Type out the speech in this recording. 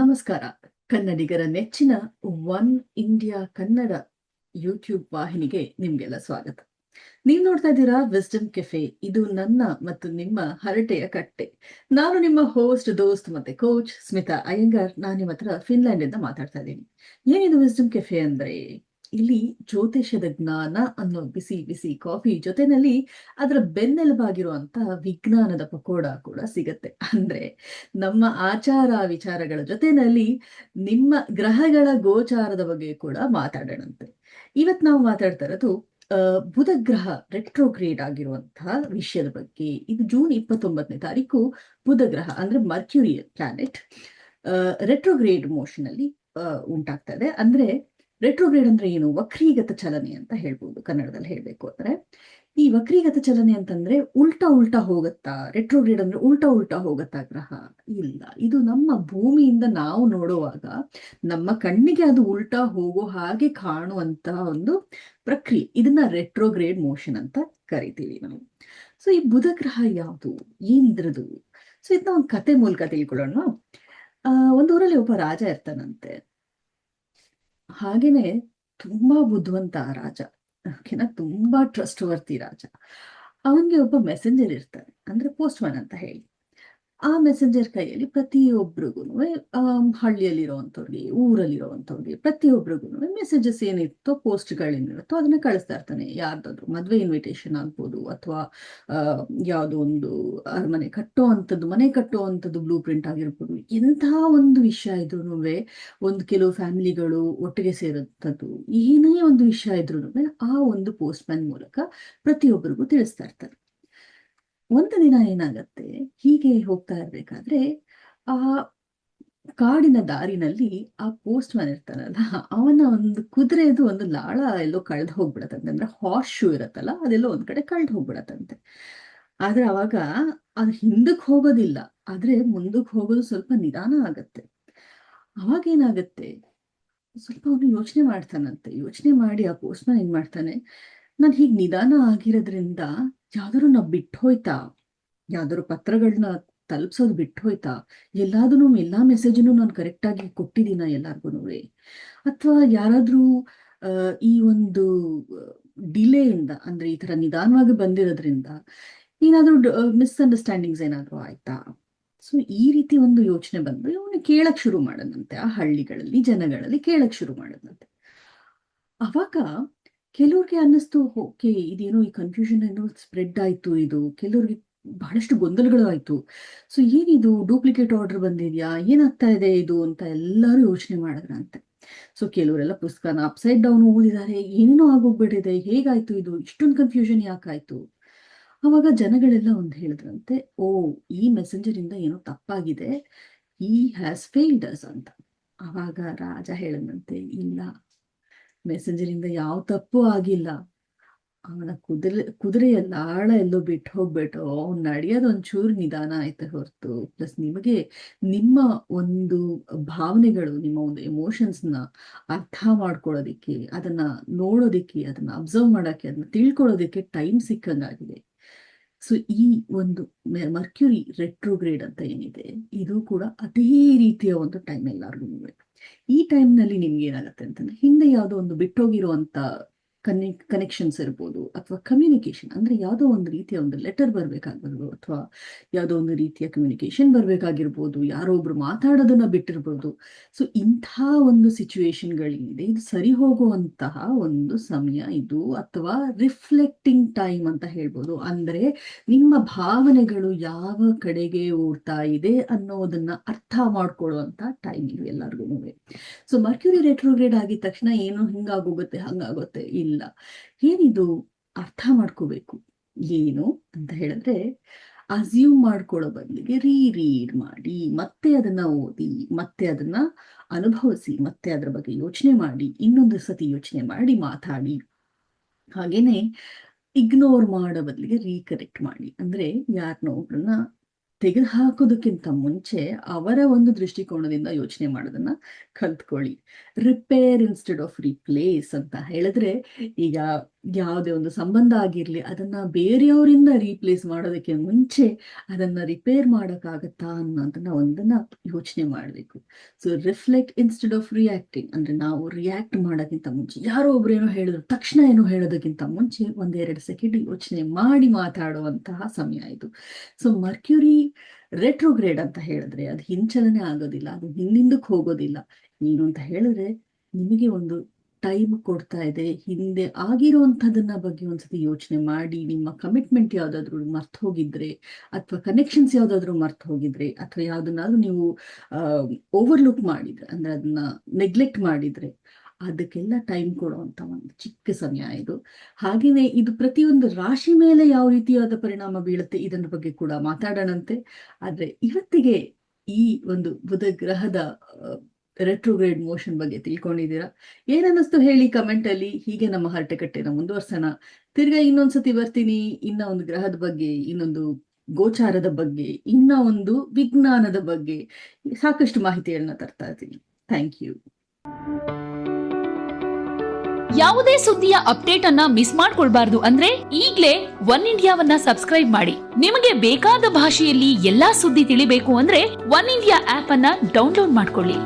ನಮಸ್ಕಾರ. ಕನ್ನಡಿಗರ ನೆಚ್ಚಿನ ಒನ್ ಇಂಡಿಯಾ ಕನ್ನಡ ಯೂಟ್ಯೂಬ್ ವಾಹಿನಿಗೆ ನಿಮ್ಗೆಲ್ಲ ಸ್ವಾಗತ. ನೀವು ನೋಡ್ತಾ ಇದ್ದೀರಾ ವಿಸ್ಡಮ್ ಕೆಫೆ. ಇದು ನನ್ನ ಮತ್ತು ನಿಮ್ಮ ಹರಟೆಯ ಕಟ್ಟೆ. ನಾನು ನಿಮ್ಮ ಹೋಸ್ಟ್, ದೋಸ್ತ್ ಮತ್ತೆ ಕೋಚ್ ಸ್ಮಿತಾ ಅಯ್ಯಂಗಾರ್. ನಾನು ನಿಮ್ಮ ಹತ್ರ ಫಿನ್ಲ್ಯಾಂಡ್ ಇಂದ ಮಾತಾಡ್ತಾ ಇದ್ದೀನಿ. ಏನಿದು ವಿಸ್ಡಮ್ ಕೆಫೆ ಅಂದ್ರೆ, ಇಲ್ಲಿ ಜ್ಯೋತಿಷ್ಯದ ಜ್ಞಾನ ಅನ್ನೋ ಬಿಸಿ ಬಿಸಿ ಕಾಫಿ ಜೊತೆನಲ್ಲಿ ಅದರ ಬೆನ್ನೆಲುಬಾಗಿರುವಂತ ವಿಜ್ಞಾನದ ಪಕೋಡ ಕೂಡ ಸಿಗತ್ತೆ. ಅಂದ್ರೆ ನಮ್ಮ ಆಚಾರ ವಿಚಾರಗಳ ಜೊತೆನಲ್ಲಿ ನಿಮ್ಮ ಗ್ರಹಗಳ ಗೋಚಾರದ ಬಗ್ಗೆ ಕೂಡ ಮಾತಾಡೋಣಂತೆ. ಇವತ್ ನಾವು ಮಾತಾಡ್ತಾ ಇರೋದು ಬುಧ ಗ್ರಹ ರೆಟ್ರೋಗ್ರೇಡ್ ಆಗಿರುವಂತಹ ವಿಷಯದ ಬಗ್ಗೆ. ಇದು ಜೂನ್ 29ನೇ ತಾರೀಕು ಬುಧ ಗ್ರಹ ಅಂದ್ರೆ ಮರ್ಕ್ಯೂರಿ ಪ್ಲಾನೆಟ್ ರೆಟ್ರೋಗ್ರೇಡ್ ಮೋಷನ್ ಅಲ್ಲಿ ಉಂಟಾಗ್ತದೆ. ಅಂದ್ರೆ ರೆಟ್ರೋಗ್ರೇಡ್ ಅಂದ್ರೆ ಏನು? ವಕ್ರೀಗತ ಚಲನೆ ಅಂತ ಹೇಳ್ಬೋದು ಕನ್ನಡದಲ್ಲಿ ಹೇಳ್ಬೇಕು ಅಂದ್ರೆ. ಈ ವಕ್ರೀಗತ ಚಲನೆ ಅಂತಂದ್ರೆ ಉಲ್ಟಾ ಉಲ್ಟಾ ಹೋಗುತ್ತಾ? ರೆಟ್ರೋಗ್ರೇಡ್ ಅಂದ್ರೆ ಉಲ್ಟಾ ಉಲ್ಟಾ ಹೋಗುತ್ತಾ ಗ್ರಹ? ಇಲ್ಲ, ಇದು ನಮ್ಮ ಭೂಮಿಯಿಂದ ನಾವು ನೋಡುವಾಗ ನಮ್ಮ ಕಣ್ಣಿಗೆ ಅದು ಉಲ್ಟಾ ಹೋಗೋ ಹಾಗೆ ಕಾಣುವಂತಹ ಒಂದು ಪ್ರಕ್ರಿಯೆ. ಇದನ್ನ ರೆಟ್ರೋಗ್ರೇಡ್ ಮೋಷನ್ ಅಂತ ಕರಿತೀವಿ ನಾವು. ಸೊ ಈ ಬುಧ ಗ್ರಹ ಯಾವುದು, ಏನಿದ್ರದು? ಸೊ ಇದನ್ನ ಒಂದು ಕತೆ ಮೂಲಕ ತಿಳ್ಕೊಳ್ಳೋಣ. ಒಂದು ಊರಲ್ಲಿ ಒಬ್ಬ ರಾಜ ಇರ್ತಾನಂತೆ. ಹಾಗೇನೆ ತುಂಬಾ ಬುದ್ಧಿವಂತ ರಾಜ, ಓಕೆನಾ, ತುಂಬಾ ಟ್ರಸ್ಟ್ ವರ್ತಿ ರಾಜ. ಅವನ್ಗೆ ಒಬ್ಬ ಮೆಸೆಂಜರ್ ಇರ್ತಾನೆ, ಅಂದ್ರೆ ಪೋಸ್ಟ್ ಮ್ಯಾನ್ ಅಂತ ಹೇಳಿ. ಆ ಮೆಸೆಂಜರ್ ಕೈಯಲ್ಲಿ ಪ್ರತಿಯೊಬ್ಬರಿಗೂ, ಹಳ್ಳಿಯಲ್ಲಿರುವಂಥವ್ರಿಗೆ, ಊರಲ್ಲಿರುವಂಥವ್ರಿಗೆ, ಪ್ರತಿಯೊಬ್ಬರಿಗೂ ಮೆಸೇಜಸ್ ಏನಿರುತ್ತೋ, ಪೋಸ್ಟ್ಗಳೇನಿರುತ್ತೋ ಅದನ್ನ ಕಳಿಸ್ತಾ ಇರ್ತಾನೆ. ಯಾರ್ದಾದ್ರು ಮದುವೆ ಇನ್ವಿಟೇಷನ್ ಆಗ್ಬೋದು, ಅಥವಾ ಯಾವುದೋ ಒಂದು ಅರಮನೆ ಕಟ್ಟೋ ಅಂಥದ್ದು, ಮನೆ ಕಟ್ಟೋ ಅಂಥದ್ದು ಬ್ಲೂ ಪ್ರಿಂಟ್ ಆಗಿರ್ಬೋದು. ಎಂತಹ ಒಂದು ವಿಷಯ ಇದ್ರೂ, ಒಂದು ಕೆಲವು ಫ್ಯಾಮಿಲಿಗಳು ಒಟ್ಟಿಗೆ ಸೇರುವಂಥದ್ದು, ಏನೇ ಒಂದು ವಿಷಯ ಇದ್ರೂ ಆ ಒಂದು ಪೋಸ್ಟ್ ಮ್ಯಾನ್ ಮೂಲಕ ಪ್ರತಿಯೊಬ್ಬರಿಗೂ ತಿಳಿಸ್ತಾ ಇರ್ತಾರೆ. ಒಂದು ದಿನ ಏನಾಗತ್ತೆ, ಹೀಗೆ ಹೋಗ್ತಾ ಇರ್ಬೇಕಾದ್ರೆ ಆ ಕಾಡಿನ ದಾರಿನಲ್ಲಿ ಆ ಪೋಸ್ಟ್ ಮ್ಯಾನ್ ಇರ್ತಾನಲ್ಲ, ಅವನ ಒಂದು ಕುದುರೆದು ಒಂದು ಲಾಳ ಎಲ್ಲೋ ಕಳ್ದು ಹೋಗ್ಬಿಡತ್ತಂತೆ. ಅಂದ್ರೆ ಹಾರ್ಸ್ ಶೂ ಇರತ್ತಲ್ಲ, ಅದೆಲ್ಲೋ ಒಂದ್ ಕಡೆ ಕಳ್ದು ಹೋಗ್ಬಿಡತ್ತಂತೆ. ಆದ್ರೆ ಅವಾಗ ಅದು ಹಿಂದಕ್ಕೆ ಹೋಗೋದಿಲ್ಲ, ಆದ್ರೆ ಮುಂದಕ್ಕೆ ಹೋಗೋದು ಸ್ವಲ್ಪ ನಿಧಾನ ಆಗತ್ತೆ. ಅವಾಗ ಏನಾಗತ್ತೆ, ಸ್ವಲ್ಪ ಅವನು ಯೋಚನೆ ಮಾಡ್ತಾನಂತೆ. ಯೋಚನೆ ಮಾಡಿ ಆ ಪೋಸ್ಟ್ ಮ್ಯಾನ್ ಏನ್ ಮಾಡ್ತಾನೆ, ನಾನು ಹೀಗ್ ನಿಧಾನ ಆಗಿರೋದ್ರಿಂದ ಯಾವ್ದಾದ್ರು ನಾ ಬಿಟ್ಟು ಹೋಯ್ತಾ, ಯಾವ್ದಾದ್ರು ಪತ್ರಗಳನ್ನ ತಲುಪ್ಸೋದು ಬಿಟ್ಟು ಹೋಯ್ತಾ, ಎಲ್ಲಾ ಮೆಸೇಜನ್ನು ನಾನು ಕರೆಕ್ಟ್ ಆಗಿ ಕೊಟ್ಟಿದ್ದೀನ ಎಲ್ಲಾರ್ಗುನುವೆ, ಅಥವಾ ಯಾರಾದ್ರೂ ಈ ಒಂದು ಡಿಲೇಯಿಂದ, ಅಂದ್ರೆ ಈ ತರ ನಿಧಾನವಾಗಿ ಬಂದಿರೋದ್ರಿಂದ ಏನಾದ್ರೂ ಮಿಸ್ಅಂಡರ್ಸ್ಟ್ಯಾಂಡಿಂಗ್ಸ್ ಏನಾದ್ರೂ ಆಯ್ತಾ? ಸೊ ಈ ರೀತಿ ಒಂದು ಯೋಚನೆ ಬಂದು ಇವನು ಕೇಳಕ್ ಶುರು ಮಾಡದಂತೆ. ಆ ಹಳ್ಳಿಗಳಲ್ಲಿ ಜನಗಳಲ್ಲಿ ಕೇಳಕ್ ಶುರು ಮಾಡದಂತೆ. ಅವಾಗ ಕೆಲವ್ರಿಗೆ ಅನ್ನಿಸ್ತು, ಓಕೆ, ಇದೇನೋ ಈ ಕನ್ಫ್ಯೂಷನ್ ಏನೋ ಸ್ಪ್ರೆಡ್ ಆಯ್ತು. ಇದು ಕೆಲವ್ರಿಗೆ ಬಹಳಷ್ಟು ಗೊಂದಲಗಳು ಆಯ್ತು. ಸೊ ಏನಿದು, ಡೂಪ್ಲಿಕೇಟ್ ಆರ್ಡರ್ ಬಂದಿದ್ಯಾ, ಏನಾಗ್ತಾ ಇದೆ ಇದು ಅಂತ ಎಲ್ಲರೂ ಯೋಚನೆ ಮಾಡಿದ್ರಂತೆ. ಸೊ ಕೆಲವರೆಲ್ಲ ಪುಸ್ತಕನ ಅಪ್ಸೈಡ್ ಡೌನ್ ಓದಿದ್ದಾರೆ, ಏನೇನೋ ಆಗೋಗ್ಬಿಟ್ಟಿದೆ, ಹೇಗಾಯ್ತು ಇದು, ಇಷ್ಟೊಂದು ಕನ್ಫ್ಯೂಷನ್ ಯಾಕಾಯ್ತು? ಅವಾಗ ಜನಗಳೆಲ್ಲ ಒಂದು ಹೇಳಿದ್ರಂತೆ, ಓ, ಈ ಮೆಸೆಂಜರ್ ಇಂದ ಏನೋ ತಪ್ಪಾಗಿದೆ, ಈ ಹ್ಯಾಸ್ ಫೇಲ್ಡ್ ಅಸ್ ಅಂತ. ಅವಾಗ ರಾಜ ಹೇಳದಂತೆ, ಇಲ್ಲ, ಮೆಸೆಂಜರ್ ಇಂದ ಯಾವ ತಪ್ಪು ಆಗಿಲ್ಲ. ಅವನ ಕುದುರೆಯ ಲಾಳ ಎಲ್ಲೋ ಬಿಟ್ಟು ಹೋಗ್ಬಿಟ್ಟು ಅವ್ನು ನಡೆಯೋದು ಒಂಚೂರು ನಿಧಾನ ಆಯ್ತು ಹೊರತು, ಪ್ಲಸ್ ನಿಮಗೆ ನಿಮ್ಮ ಒಂದು ಭಾವನೆಗಳು, ನಿಮ್ಮ ಒಂದು ಎಮೋಷನ್ಸ್ನ ಅರ್ಥ ಮಾಡ್ಕೊಳ್ಳೋದಿಕ್ಕೆ, ಅದನ್ನ ನೋಡೋದಿಕ್ಕೆ, ಅದನ್ನ ಅಬ್ಸರ್ವ್ ಮಾಡೋಕ್ಕೆ, ಅದನ್ನ ತಿಳ್ಕೊಳ್ಳೋದಿಕ್ಕೆ ಟೈಮ್ ಸಿಕ್ಕಂಗಾಗಿದೆ. ಸೊ ಈ ಒಂದು ಮರ್ಕ್ಯೂರಿ ರೆಟ್ರೋಗ್ರೇಡ್ ಅಂತ ಏನಿದೆ, ಇದು ಕೂಡ ಅದೇ ರೀತಿಯ ಒಂದು ಟೈಮ್ ಎಲ್ಲಾರ್ಗು. ಈ ಟೈಮ್ನಲ್ಲಿ ನಿಮ್ಗೆ ಏನಾಗುತ್ತೆ ಅಂತಂದ್ರೆ, ಹಿಂದೆ ಯಾವುದೋ ಒಂದು ಬಿಟ್ಟೋಗಿರುವಂತ ಕನೆಕ್ಷನ್ಸ್ ಇರ್ಬೋದು, ಅಥವಾ ಕಮ್ಯುನಿಕೇಶನ್, ಅಂದ್ರೆ ಯಾವುದೋ ಒಂದು ರೀತಿಯ ಒಂದು ಲೆಟರ್ ಬರ್ಬೇಕಾಗಿರ್ಬೋದು, ಅಥವಾ ಯಾವುದೋ ಒಂದು ರೀತಿಯ ಕಮ್ಯುನಿಕೇಶನ್ ಬರ್ಬೇಕಾಗಿರ್ಬೋದು, ಯಾರೋ ಒಬ್ರು ಮಾತಾಡೋದನ್ನ ಬಿಟ್ಟಿರ್ಬೋದು. ಸೊ ಇಂಥ ಒಂದು ಸಿಚುವೇಶನ್ಗಳೇನಿದೆ, ಇದು ಸರಿ ಹೋಗುವಂತಹ ಒಂದು ಸಮಯ ಇದು, ಅಥವಾ ರಿಫ್ಲೆಕ್ಟಿಂಗ್ ಟೈಮ್ ಅಂತ ಹೇಳ್ಬೋದು. ಅಂದ್ರೆ ನಿಮ್ಮ ಭಾವನೆಗಳು ಯಾವ ಕಡೆಗೆ ಓಡ್ತಾ ಇದೆ ಅನ್ನೋದನ್ನ ಅರ್ಥ ಮಾಡ್ಕೊಳ್ಳುವಂತ ಟೈಮ್ ಇದು ಎಲ್ಲರಿಗೂ. ಸೊ ಮರ್ಕ್ಯೂರಿ ರೆಟ್ರೋಗ್ರೇಡ್ ಆಗಿದ ತಕ್ಷಣ ಏನು ಹಿಂಗಾಗೋಗುತ್ತೆ ಹಂಗಾಗುತ್ತೆ, ಇಲ್ಲ. ಏನಿದು ಅರ್ಥ ಮಾಡ್ಕೋಬೇಕು. ಏನು ಅಂತ ಹೇಳಿದ್ರೆ, ಅಸ್ಯೂಮ್ ಮಾಡ್ಕೊಳ್ಳೋ ಬದಲಿಗೆ ರೀಡ್ ಮಾಡಿ, ಮತ್ತೆ ಅದನ್ನ ಓದಿ, ಮತ್ತೆ ಅದನ್ನ ಅನುಭವಿಸಿ, ಮತ್ತೆ ಅದ್ರ ಬಗ್ಗೆ ಯೋಚನೆ ಮಾಡಿ, ಇನ್ನೊಂದು ಸತಿ ಯೋಚನೆ ಮಾಡಿ ಮಾತಾಡಿ. ಹಾಗೇನೆ ಇಗ್ನೋರ್ ಮಾಡೋ ಬದಲಿಗೆ ರೀಕರೆಕ್ಟ್ ಮಾಡಿ. ಅಂದ್ರೆ ಯಾರನ್ನೋ ಒಬ್ರನ್ನ ತೆಗೆದು ಹಾಕೋದಕ್ಕಿಂತ ಮುಂಚೆ ಅವರ ಒಂದು ದೃಷ್ಟಿಕೋನದಿಂದ ಯೋಚನೆ ಮಾಡೋದನ್ನ ಕಲ್ತ್ಕೊಳ್ಳಿ. ರಿಪೇರ್ ಇನ್ಸ್ಟೆಡ್ ಆಫ್ ರಿಪ್ಲೇಸ್ ಅಂತ ಹೇಳಿದ್ರೆ, ಈಗ ಯಾವುದೇ ಒಂದು ಸಂಬಂಧ ಆಗಿರ್ಲಿ, ಅದನ್ನ ಬೇರೆಯವರಿಂದ ರೀಪ್ಲೇಸ್ ಮಾಡೋದಕ್ಕೆ ಮುಂಚೆ ಅದನ್ನ ರಿಪೇರ್ ಮಾಡೋಕ್ಕಾಗತ್ತಾ ಅನ್ನೋದನ್ನ ಒಂದನ್ನ ಯೋಚನೆ ಮಾಡಬೇಕು. So reflect instead of reacting, ಅಂದ್ರೆ ನಾವು ರಿಯಾಕ್ಟ್ ಮಾಡೋಕ್ಕಿಂತ ಮುಂಚೆ, ಯಾರೋ ಒಬ್ರು ಏನೋ ಹೇಳಿದ್ರು ತಕ್ಷಣ ಏನೋ ಹೇಳೋದಕ್ಕಿಂತ ಮುಂಚೆ 1-2 ಸೆಕೆಂಡ್ ಯೋಚನೆ ಮಾಡಿ ಮಾತಾಡುವಂತಹ ಸಮಯ ಇದು. ಸೊ ಮರ್ಕ್ಯುರಿ ರೆಟ್ರೋಗ್ರೇಡ್ ಅಂತ ಹೇಳಿದ್ರೆ ಅದು ಹಿಂಚಲನೆ ಆಗೋದಿಲ್ಲ, ಅದು ಹಿಂದಿಂದಕ್ಕೆ ಹೋಗೋದಿಲ್ಲ. ಏನು ಅಂತ ಹೇಳಿದ್ರೆ ನಿಮಗೆ ಒಂದು ಟೈಮ್ ಕೊಡ್ತಾ ಇದೆ. ಹಿಂದೆ ಆಗಿರುವಂಥದನ್ನ ಬಗ್ಗೆ ಒಂದ್ಸತಿ ಯೋಚನೆ ಮಾಡಿ, ನಿಮ್ಮ ಕಮಿಟ್ಮೆಂಟ್ ಯಾವ್ದಾದ್ರು ಮರ್ತು ಹೋಗಿದ್ರೆ, ಅಥವಾ ಕನೆಕ್ಷನ್ಸ್ ಯಾವ್ದಾದ್ರು ಮರ್ತು ಹೋಗಿದ್ರೆ, ಅಥವಾ ಯಾವ್ದನ್ನಾದ್ರೂ ನೀವು ಓವರ್ಲುಕ್ ಮಾಡಿದ್ರೆ, ಅಂದ್ರೆ ಅದನ್ನ ನೆಗ್ಲೆಕ್ಟ್ ಮಾಡಿದ್ರೆ, ಅದಕ್ಕೆಲ್ಲ ಟೈಮ್ ಕೊಡುವಂತ ಒಂದು ಚಿಕ್ಕ ಸಮಯ ಇದು. ಹಾಗೆಯೇ ಇದು ಪ್ರತಿಯೊಂದು ರಾಶಿ ಮೇಲೆ ಯಾವ ರೀತಿಯಾದ ಪರಿಣಾಮ ಬೀಳುತ್ತೆ ಇದರ ಬಗ್ಗೆ ಕೂಡ ಮಾತಾಡೋಣಂತೆ. ಆದ್ರೆ ಇವತ್ತಿಗೆ ಈ ಒಂದು ಬುಧ ಗ್ರಹದ ರೆಟ್ರೋಗ್ರೇಡ್ ಮೋಷನ್ ಬಗ್ಗೆ ತಿಳ್ಕೊಂಡಿದ್ದೀರಾ? ಏನನ್ನಿಸ್ತು ಹೇಳಿ ಕಮೆಂಟ್ ಅಲ್ಲಿ. ಹೀಗೆ ನಮ್ಮ ಹರಟೆಕಟ್ಟೆನ ಮುಂದುವರ್ಸೋಣ. ತಿರ್ಗಾ ಇನ್ನೊಂದ್ಸತಿ ಬರ್ತೀನಿ, ಇನ್ನ ಒಂದು ಗ್ರಹದ ಬಗ್ಗೆ, ಇನ್ನೊಂದು ಗೋಚಾರದ ಬಗ್ಗೆ, ಇನ್ನ ಒಂದು ವಿಜ್ಞಾನದ ಬಗ್ಗೆ ಸಾಕಷ್ಟು ಮಾಹಿತಿಗಳನ್ನ ತರ್ತಾ ಇರ್ತೀನಿ. Thank you. ಯಾವುದೇ ಸುದ್ದಿಯ ಅಪ್ಡೇಟ್ ಅನ್ನ ಮಿಸ್ ಮಾಡ್ಕೊಳ್ಬಾರ್ದು ಅಂದ್ರೆ ಈಗ್ಲೇ ಒನ್ ಇಂಡಿಯಾವನ್ನ ಸಬ್ಸ್ಕ್ರೈಬ್ ಮಾಡಿ. ನಿಮಗೆ ಬೇಕಾದ ಭಾಷೆಯಲ್ಲಿ ಎಲ್ಲಾ ಸುದ್ದಿ ತಿಳಿಬೇಕು ಅಂದ್ರೆ ಒನ್ ಇಂಡಿಯಾ ಆಪ್ ಅನ್ನ ಡೌನ್ಲೋಡ್ ಮಾಡ್ಕೊಳ್ಳಿ.